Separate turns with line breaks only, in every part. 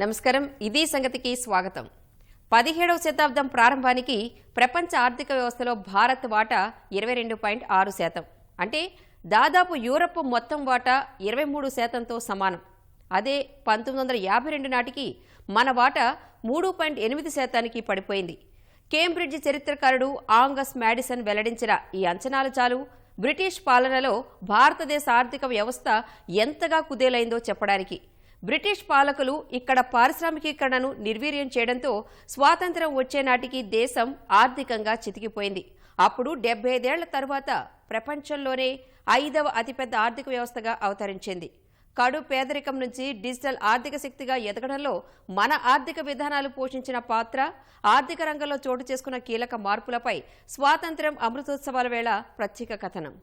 నమస్కారం. ఇది సంగతికి స్వాగతం. 17వ శతాబ్దం ప్రారంభానికి ప్రపంచ ఆర్థిక వ్యవస్థలో భారత్ వాటా 22.6%. అంటే దాదాపు యూరప్ మొత్తం వాటా 23%తో సమానం. అదే 1952 నాటికి మన వాటా 3.8%కి పడిపోయింది. కేంబ్రిడ్జ్ చరిత్రకారుడు ఆంగస్ మ్యాడిసన్ వెల్లడించిన ఈ అంచనాలు చాలు బ్రిటిష్ పాలనలో భారతదేశ ఆర్థిక వ్యవస్థ ఎంతగా కుదేలైందో చెప్పడానికి. బ్రిటిష్ పాలకులు ఇక్కడ పారిశ్రామికీకరణను నిర్వీర్యం చేయడంతో స్వాతంత్ర్యం వచ్చే నాటికి దేశం ఆర్థికంగా చితికిపోయింది. అప్పుడు 75 ఏళ్ల తరువాత ప్రపంచంలోనే 5వ అతిపెద్ద ఆర్థిక వ్యవస్థగా అవతరించింది. కడు పేదరికం నుంచి డిజిటల్ ఆర్థిక శక్తిగా ఎదగడంలో మన ఆర్థిక విధానాలు పోషించిన పాత్ర, ఆర్థిక రంగంలో చోటు చేసుకున్న కీలక మార్పులపై స్వాతంత్ర్యం అమృతోత్సవాల వేళ ప్రత్యేక కథనం.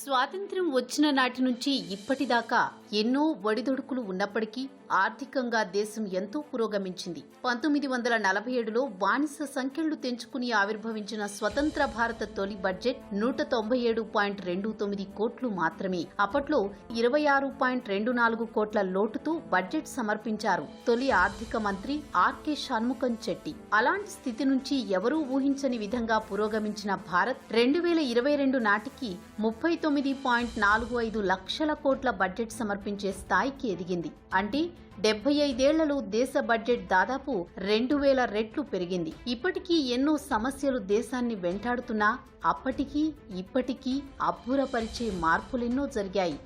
స్వాతంత్ర్యం వచ్చిన నాటి నుంచి ఇప్పటిదాకా ఎన్నో ఒడిదొడుకులు ఉన్నప్పటికీ ఆర్థికంగా దేశం ఎంతో పురోగమించింది. 1947లో బానిస సంఖ్యలు తెంచుకుని ఆవిర్భవించిన స్వతంత్ర భారత తొలి బడ్జెట్ 197.29 కోట్లు మాత్రమే. అప్పట్లో 26.24 కోట్ల లోటుతో బడ్జెట్ సమర్పించారు తొలి ఆర్థిక మంత్రి ఆర్కే షణ్ముఖం చెట్టి. అలాంటి స్థితి నుంచి ఎవరూ ఊహించని విధంగా పురోగమించిన భారత్ 2022 నాటికి 39.45 లక్షల కోట్ల బడ్జెట్ సమర్పించే స్థాయికి ఎదిగింది. అంటే 75 ఏళ్లలో దేశ బడ్జెట్ దాదాపు 2000 రెట్లు పెరిగింది. ఇప్పటికీ ఎన్నో సమస్యలు దేశాన్ని వెంటాడుతున్నా అప్పటికీ ఇప్పటికీ అబ్బురపరిచే మార్పులెన్నో జరిగాయి.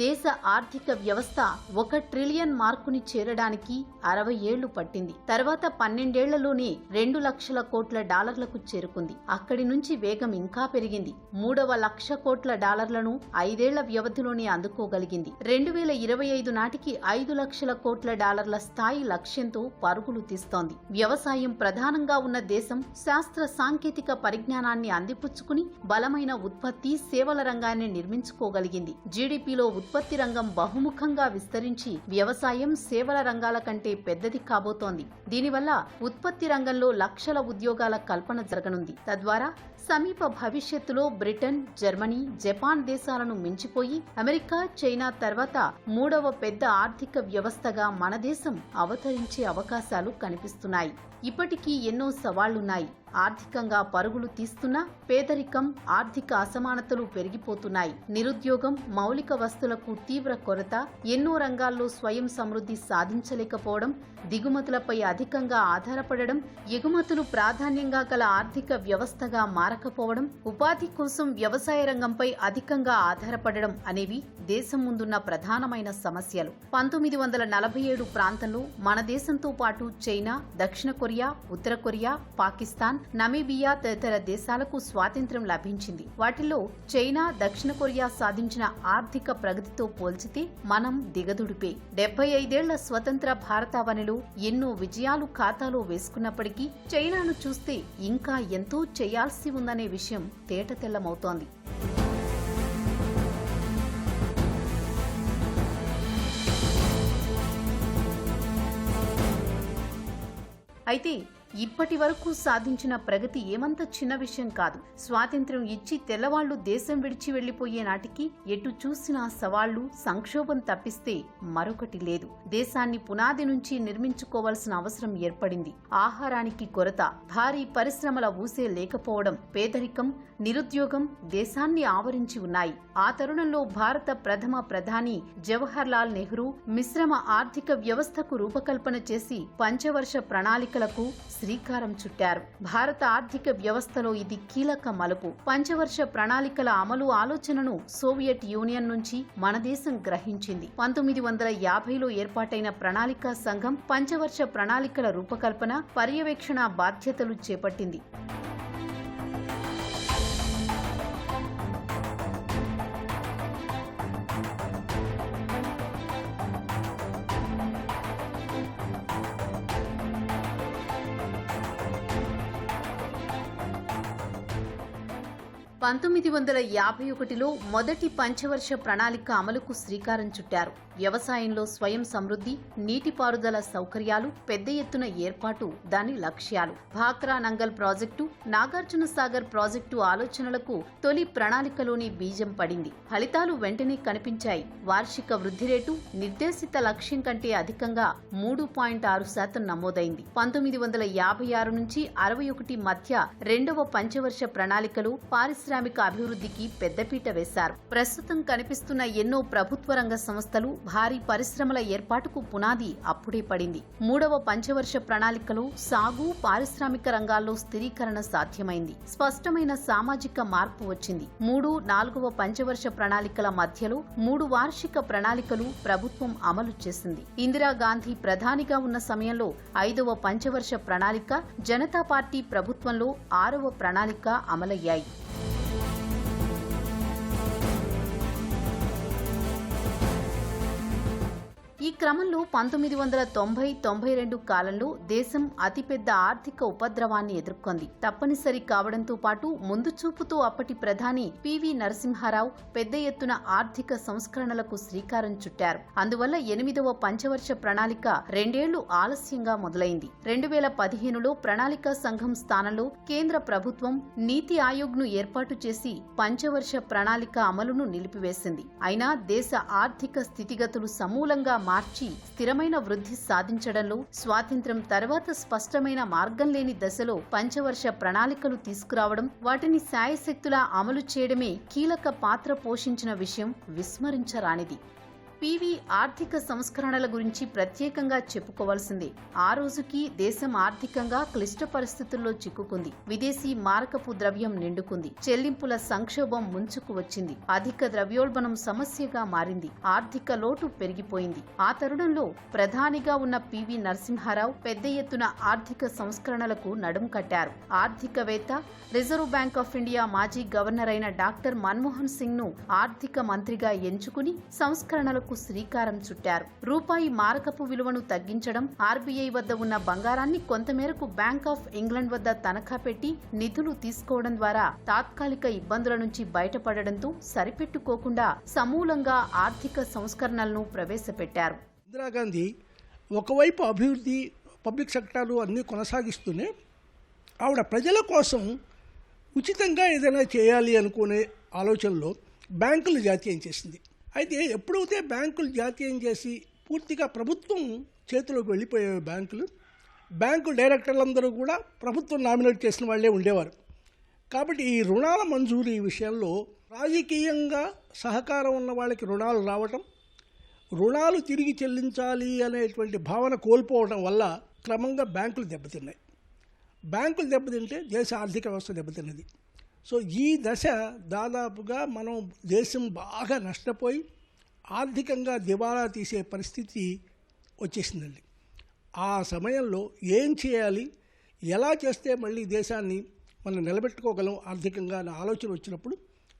దేశ ఆర్థిక వ్యవస్థ 1 ట్రిలియన్ మార్కుని చేరడానికి 60 ఏళ్లు పట్టింది. తర్వాత 12 ఏళ్లలోనే 2 లక్షల కోట్ల డాలర్లకు చేరుకుంది. అక్కడి నుంచి వేగం ఇంకా పెరిగింది. 3వ లక్ష కోట్ల డాలర్లను 5 ఏళ్ల వ్యవధిలోనే అందుకోగలిగింది. 2025 నాటికి 5 లక్షల కోట్ల డాలర్ల స్థాయి లక్ష్యంతో పరుగులు తీస్తోంది. వ్యవసాయం ప్రధానంగా ఉన్న దేశం శాస్త్ర సాంకేతిక పరిజ్ఞానాన్ని అందిపుచ్చుకుని బలమైన ఉత్పత్తి, సేవల రంగాన్ని నిర్మించుకోగలిగింది. జీడీపీలో ఉత్పత్తి రంగం బహుముఖంగా విస్తరించి వ్యవసాయం, సేవల రంగాల కంటే పెద్దది కాబోతోంది. దీనివల్ల ఉత్పత్తి రంగంలో లక్షల ఉద్యోగాల కల్పన జరగనుంది. తద్వారా సమీప భవిష్యత్తులో బ్రిటన్, జర్మనీ, జపాన్ దేశాలను మించిపోయి అమెరికా, చైనా తర్వాత 3వ పెద్ద ఆర్థిక వ్యవస్థగా మన దేశం అవతరించే అవకాశాలు కనిపిస్తున్నాయి. ఇప్పటికీ ఎన్నో సవాళ్లున్నాయి. ఆర్థికంగా పరుగులు తీస్తున్నా పేదరికం, ఆర్థిక అసమానతలు పెరిగిపోతున్నాయి. నిరుద్యోగం, మౌలిక వస్తువులకు తీవ్ర కొరత, ఎన్నో రంగాల్లో స్వయం సమృద్ధి సాధించలేకపోవడం, దిగుమతులపై అధికంగా ఆధారపడడం, ఎగుమతులు ప్రాధాన్యంగా గల ఆర్థిక వ్యవస్థగా మారకపోవడం, ఉపాధి కోసం వ్యవసాయ రంగంపై అధికంగా ఆధారపడడం అనేవి దేశం ముందున్న ప్రధానమైన సమస్యలు. 1947 ప్రాంతంలో మన దేశంతో పాటు చైనా, దక్షిణ కొరియా, ఉత్తర కొరియా, పాకిస్తాన్, నమీబియా తదితర దేశాలకు స్వాతంత్ర్యం లభించింది. వాటిలో చైనా, దక్షిణ కొరియా సాధించిన ఆర్థిక ప్రగతితో పోల్చితే మనం దిగదుడిపే. 75 ఏళ్ల స్వతంత్ర భారతావనిలో ఎన్నో విజయాలు ఖాతాలో వేసుకున్నప్పటికీ చైనాను చూస్తే ఇంకా ఎంతో చేయాల్సి ఉందనే విషయం తేటతెల్లమవుతోంది. అయితే ఇప్పటి వరకు సాధించిన ప్రగతి ఏమంత చిన్న విషయం కాదు. స్వాతంత్ర్యం ఇచ్చి తెల్లవాళ్లు దేశం విడిచి వెళ్లిపోయే నాటికి ఎటు చూసినా సవాళ్లు, సంక్షోభం తప్పిస్తే మరొకటి లేదు. దేశాన్ని పునాది నుంచి నిర్మించుకోవాల్సిన అవసరం ఏర్పడింది. ఆహారానికి కొరత, భారీ పరిశ్రమల ఊసే లేకపోవడం, పేదరికం, నిరుద్యోగం దేశాన్ని ఆవరించి ఉన్నాయి. ఆ తరుణంలో భారత ప్రథమ ప్రధాని జవహర్ లాల్ నెహ్రూ మిశ్రమ ఆర్థిక వ్యవస్థకు రూపకల్పన చేసి పంచవర్ష ప్రణాళికలకు శ్రీకారం చుట్టారు. భారత ఆర్థిక వ్యవస్థలో ఇది కీలక మలుపు. పంచవర్ష ప్రణాళికల అమలు ఆలోచనను సోవియట్ యూనియన్ నుంచి మన దేశం గ్రహించింది. 1950లో ఏర్పాటైన ప్రణాళికా సంఘం పంచవర్ష ప్రణాళికల రూపకల్పన, పర్యవేక్షణ బాధ్యతలు చేపట్టింది. 1951లో మొదటి పంచవర్ష ప్రణాళిక అమలుకు శ్రీకారం చుట్టారు. వ్యవసాయంలో స్వయం సమృద్ధి, నీటిపారుదల సౌకర్యాలు, పెద్ద ఎత్తున ఏర్పాటు దాని లక్ష్యాలు. భాక్రా నంగల్ ప్రాజెక్టు, నాగార్జున సాగర్ ప్రాజెక్టు ఆలోచనలకు తొలి ప్రణాళికలోని బీజం పడింది. ఫలితాలు వెంటనే కనిపించాయి. వార్షిక వృద్ధి రేటు నిర్దేశిత లక్ష్యం కంటే అధికంగా 3.6% నమోదైంది. 1956 నుంచి 61 మధ్య రెండవ పంచవర్ష ప్రణాళికలో పారిశ్రామిక అభివృద్ధికి పెద్దపీట వేశారు. ప్రస్తుతం కనిపిస్తున్న ఎన్నో ప్రభుత్వ రంగ సంస్థలు, భారీ పరిశ్రమల ఏర్పాటుకు పునాది అప్పుడే పడింది. మూడవ పంచవర్ష ప్రణాళికలో సాగు, పారిశ్రామిక రంగాల్లో స్థిరీకరణ సాధ్యమైంది. స్పష్టమైన సామాజిక మార్పు వచ్చింది. 3, 4వ పంచవర్ష ప్రణాళికల మధ్యలో 3 వార్షిక ప్రణాళికలు ప్రభుత్వం అమలు చేసింది. ఇందిరాగాంధీ ప్రధానిగా ఉన్న సమయంలో 5వ పంచవర్ష ప్రణాళిక, జనతా పార్టీ ప్రభుత్వంలో 6వ ప్రణాళిక అమలయ్యాయి. ఈ క్రమంలో 1990-92 కాలంలో దేశం అతిపెద్ద ఆర్థిక ఉపద్రవాన్ని ఎదుర్కొంది. తప్పనిసరి కావడంతో పాటు ముందు చూపుతో అప్పటి ప్రధాని పివి నరసింహారావు పెద్ద ఎత్తున ఆర్థిక సంస్కరణలకు శ్రీకారం చుట్టారు. అందువల్ల 8వ పంచవర్ష ప్రణాళిక 2 ఏళ్లు ఆలస్యంగా మొదలైంది. 2015లో ప్రణాళికా సంఘం స్థానంలో కేంద్ర ప్రభుత్వం నీతి ఆయోగ్ను ఏర్పాటు చేసి పంచవర్ష ప్రణాళిక అమలును నిలిపివేసింది. అయినా దేశ ఆర్థిక స్థితిగతులు సమూలంగా మార్చి స్థిరమైన వృద్ధి సాధించడంలో, స్వాతంత్ర్యం తర్వాత స్పష్టమైన మార్గం లేని దశలో పంచవర్ష ప్రణాళికలు తీసుకురావడం, వాటిని శాయశక్తులా అమలు చేయడమే కీలక పాత్ర పోషించిన విషయం విస్మరించరానిది. పివి ఆర్థిక సంస్కరణల గురించి ప్రత్యేకంగా చెప్పుకోవాల్సిందే. ఆ రోజుకి దేశం ఆర్థికంగా క్లిష్ట పరిస్థితుల్లో చిక్కుకుంది. విదేశీ మారకపు ద్రవ్యం నిండుకుంది. చెల్లింపుల సంక్షోభం ముంచుకు వచ్చింది. అధిక ద్రవ్యోల్బణం సమస్యగా మారింది. ఆర్థిక లోటు పెరిగిపోయింది. ఆ తరుణంలో ప్రధానిగా ఉన్న పివి నరసింహారావు పెద్ద ఎత్తున ఆర్థిక సంస్కరణలకు నడుం కట్టారు. ఆర్థికవేత్త, రిజర్వ్ బ్యాంక్ ఆఫ్ ఇండియా మాజీ గవర్నర్ అయిన డాక్టర్ మన్మోహన్ సింగ్ ను ఆర్థిక మంత్రిగా ఎంచుకుని సంస్కరణలకు శ్రీకారం చుట్టారు. రూపాయి మారకపు విలువను తగ్గించడం, ఆర్బీఐ వద్ద ఉన్న బంగారాన్ని కొంతమేరకు బ్యాంక్ ఆఫ్ ఇంగ్లాండ్ వద్ద తనఖా పెట్టి నిధులు తీసుకోవడం ద్వారా తాత్కాలిక ఇబ్బందుల నుంచి బయటపడడంతో సరిపెట్టుకోకుండా సమూలంగా ఆర్థిక సంస్కరణలను ప్రవేశపెట్టారు.
ఇందిరాగాంధీ ఒకవైపు అభివృద్ధి, పబ్లిక్ సెక్టార్లు అన్నీ కొనసాగిస్తూనే ఆవిడ ప్రజల కోసం ఉచితంగా ఏదైనా చేయాలి అనుకునే ఆలోచనలో బ్యాంకులు జాతీయం చేసింది. అయితే ఎప్పుడైతే బ్యాంకులు జాతీయం చేసి పూర్తిగా ప్రభుత్వం చేతిలోకి వెళ్ళిపోయే బ్యాంకు డైరెక్టర్లందరూ కూడా ప్రభుత్వం నామినేట్ చేసిన వాళ్ళే ఉండేవారు. కాబట్టి ఈ రుణాల మంజూరీ విషయంలో రాజకీయంగా సహకారం ఉన్న వాళ్ళకి రుణాలు రావటం, రుణాలు తిరిగి చెల్లించాలి అనేటువంటి భావన కోల్పోవడం వల్ల క్రమంగా బ్యాంకులు దెబ్బతిన్నాయి. బ్యాంకులు దెబ్బతింటే దేశ ఆర్థిక వ్యవస్థ దెబ్బతిన్నది. సో ఈ దశ దాదాపుగా మనం దేశం బాగా నష్టపోయి ఆర్థికంగా దివాలా తీసే పరిస్థితి వచ్చేసిందండి. ఆ సమయంలో ఏం చేయాలి, ఎలా చేస్తే మళ్ళీ దేశాన్ని మనం నిలబెట్టుకోగలం ఆర్థికంగా అనే ఆలోచన వచ్చినప్పుడు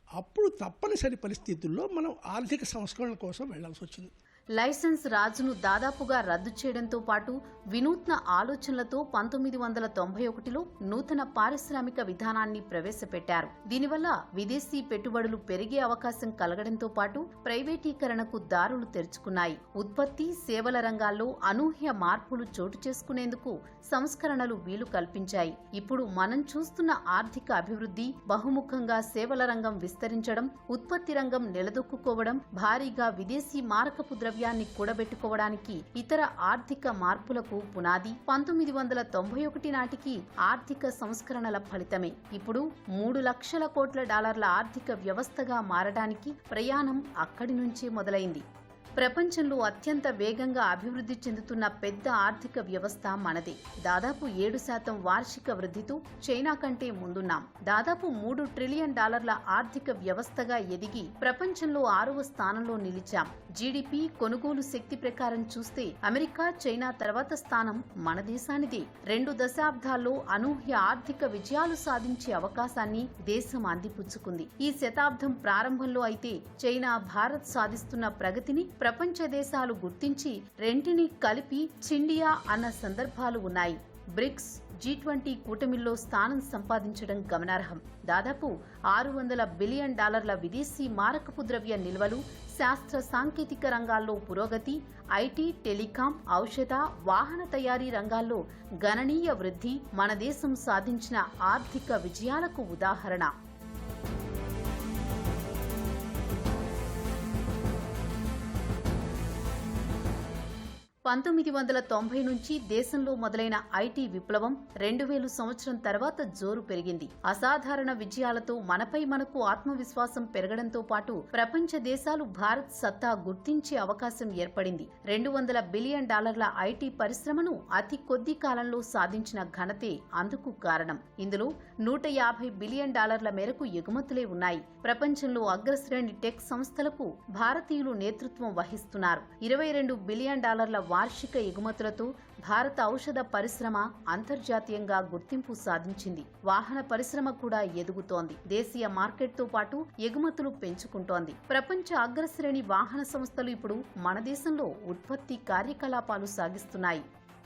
అప్పుడు తప్పనిసరి పరిస్థితుల్లో మనం ఆర్థిక సంస్కరణ కోసం వెళ్లాల్సి వచ్చింది.
లైసెన్స్ రాజును దాదాపుగా రద్దు చేయడంతో పాటు వినూత్న ఆలోచనలతో 1991లో నూతన పారిశ్రామిక విధానాన్ని ప్రవేశపెట్టారు. దీనివల్ల విదేశీ పెట్టుబడులు పెరిగే అవకాశం కలగడంతో పాటు ప్రైవేటీకరణకు దారులు తెరుచుకున్నాయి. ఉత్పత్తి, సేవల రంగాల్లో అనూహ్య మార్పులు చోటు చేసుకునేందుకు సంస్కరణలు వీలు కల్పించాయి. ఇప్పుడు మనం చూస్తున్న ఆర్థిక అభివృద్ధి బహుముఖంగా సేవల రంగం విస్తరించడం, ఉత్పత్తి రంగం నిలదొక్కుకోవడం, భారీగా విదేశీ మారకపు ద్రవ్యాన్ని కూడబెట్టుకోవడానికి, ఇతర ఆర్థిక మార్పులకు పునాది 1991 నాటికి ఆర్థిక సంస్కరణల ఫలితమే. ఇప్పుడు 3 లక్షల కోట్ల డాలర్ల ఆర్థిక వ్యవస్థగా మారడానికి ప్రయాణం అక్కడి నుంచే మొదలైంది. ప్రపంచంలో అత్యంత వేగంగా అభివృద్ధి చెందుతున్న పెద్ద ఆర్థిక వ్యవస్థ మనదే. దాదాపు 7% వార్షిక వృద్ధితో చైనా కంటే ముందున్నాం. దాదాపు $3 ట్రిలియన్ ఆర్థిక వ్యవస్థగా ఎదిగి ప్రపంచంలో 6వ స్థానంలో నిలిచాం. జీడీపీ, కొనుగోలు శక్తి ప్రకారం చూస్తే అమెరికా, చైనా తర్వాత స్థానం మన దేశానిదే. 2 దశాబ్దాల్లో అనూహ్య ఆర్థిక విజయాలు సాధించే అవకాశాన్ని దేశం అందిపుచ్చుకుంది. ఈ శతాబ్దం ప్రారంభంలో అయితే చైనా, భారత్ సాధిస్తున్న ప్రగతిని ప్రపంచ దేశాలు గుర్తించి రెంటిని కలిపి చిండియా అన్న సందర్భాలు ఉన్నాయి. బ్రిక్స్ G20 కూటమిల్లో స్థానం సంపాదించడం గమనార్హం. దాదాపు $600 బిలియన్ విదేశీ మారకపు ద్రవ్య నిల్వలు, శాస్త్ర సాంకేతిక రంగాల్లో పురోగతి, ఐటీ, టెలికాం, ఔషధ, వాహన తయారీ రంగాల్లో గణనీయ వృద్ధి మన దేశం సాధించిన ఆర్థిక విజయాలకు ఉదాహరణ. 1990 నుంచి దేశంలో మొదలైన ఐటీ విప్లవం 2000 సంవత్సరం తర్వాత జోరు పెరిగింది. అసాధారణ విజయాలతో మనపై మనకు ఆత్మవిశ్వాసం పెరగడంతో పాటు ప్రపంచ దేశాలు భారత్ సత్తా గుర్తించే అవకాశం ఏర్పడింది. $200 బిలియన్ ఐటీ పరిశ్రమను అతి కొద్ది కాలంలో సాధించిన ఘనతే అందుకు కారణం. ఇందులో $150 బిలియన్ మేరకు ఎగుమతులే ఉన్నాయి. ప్రపంచంలో అగ్రశ్రేణి టెక్ సంస్థలకు భారతీయులు నేతృత్వం వహిస్తున్నారు. $22 బిలియన్ వార్షిక ఎగుమతులతో భారత ఔషధ పరిశ్రమ అంతర్జాతీయంగా గుర్తింపు సాధించింది. వాహన పరిశ్రమ కూడా ఎదుగుతోంది. దేశీయ మార్కెట్తో పాటు ఎగుమతులు పెంచుకుంటోంది. ప్రపంచ అగ్రశ్రేణి వాహన సంస్థలు ఇప్పుడు మన దేశంలో ఉత్పత్తి కార్యకలాపాలు సాగిస్తున్నాయి.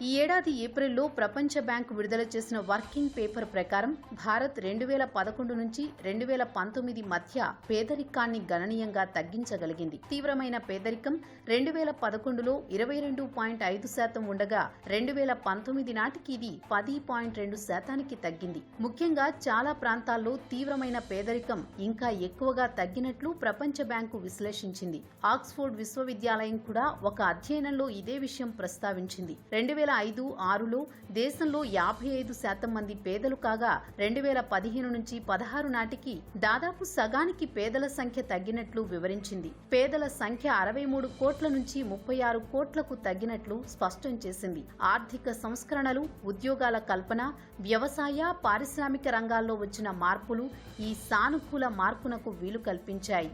ఈ ఏడాది ఏప్రిల్లో ప్రపంచ బ్యాంకు విడుదల చేసిన వర్కింగ్ పేపర్ ప్రకారం భారత్ 2011 నుంచి 2019 మధ్య పేదరికాన్ని గణనీయంగా తగ్గించగలిగింది. తీవ్రమైన పేదరికం 2011లో 22.5% ఉండగా 2019 నాటికి ఇది 10.2% తగ్గింది. ముఖ్యంగా చాలా ప్రాంతాల్లో తీవ్రమైన పేదరికం ఇంకా ఎక్కువగా తగ్గినట్లు ప్రపంచ బ్యాంకు విశ్లేషించింది. ఆక్స్ఫోర్డ్ విశ్వవిద్యాలయం కూడా ఒక అధ్యయనంలో ఇదే విషయం ప్రస్తావించింది. 2005-6లో దేశంలో 55% మంది పేదలు కాగా 2015 నుంచి 16 నాటికి దాదాపు సగానికి పేదల సంఖ్య తగ్గినట్లు వివరించింది. పేదల సంఖ్య 63 కోట్ల నుంచి 36 కోట్లకు తగ్గినట్లు స్పష్టం చేసింది. ఆర్థిక సంస్కరణలు, ఉద్యోగాల కల్పన, వ్యవసాయ, పారిశ్రామిక రంగాల్లో వచ్చిన మార్పులు ఈ సానుకూల మార్పునకు వీలు కల్పించాయి.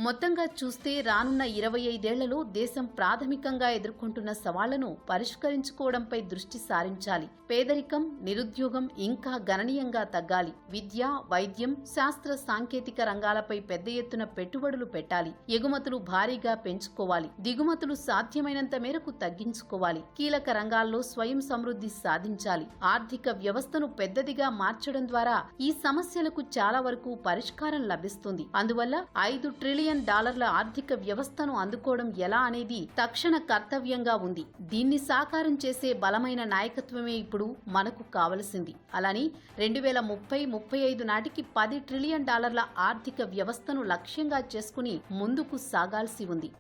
మొత్తంగా చూస్తే రానున్న 25 ఏళ్లలో దేశం ప్రాథమికంగా ఎదుర్కొంటున్న సవాళ్లను పరిష్కరించుకోవడంపై దృష్టి సారించాలి. పేదరికం, నిరుద్యోగం ఇంకా గణనీయంగా తగ్గాలి. విద్య, వైద్యం, శాస్త్ర సాంకేతిక రంగాలపై పెద్ద ఎత్తున పెట్టుబడులు పెట్టాలి. ఎగుమతులు భారీగా పెంచుకోవాలి. దిగుమతులు సాధ్యమైనంత మేరకు తగ్గించుకోవాలి. కీలక రంగాల్లో స్వయం సమృద్ధి సాధించాలి. ఆర్థిక వ్యవస్థను పెద్దదిగా మార్చడం ద్వారా ఈ సమస్యలకు చాలా వరకు పరిష్కారం లభిస్తుంది. అందువల్ల $5 ట్రిలియన్ ఆర్థిక వ్యవస్థను అందుకోవడం ఎలా అనేది తక్షణ కర్తవ్యంగా ఉంది. దీన్ని సాకారం చేసే బలమైన నాయకత్వమే ఇప్పుడు మనకు కావలసింది. అలాని 2030-35 నాటికి $10 ట్రిలియన్ ఆర్థిక వ్యవస్థను లక్ష్యంగా చేసుకుని ముందుకు సాగాల్సి ఉంది.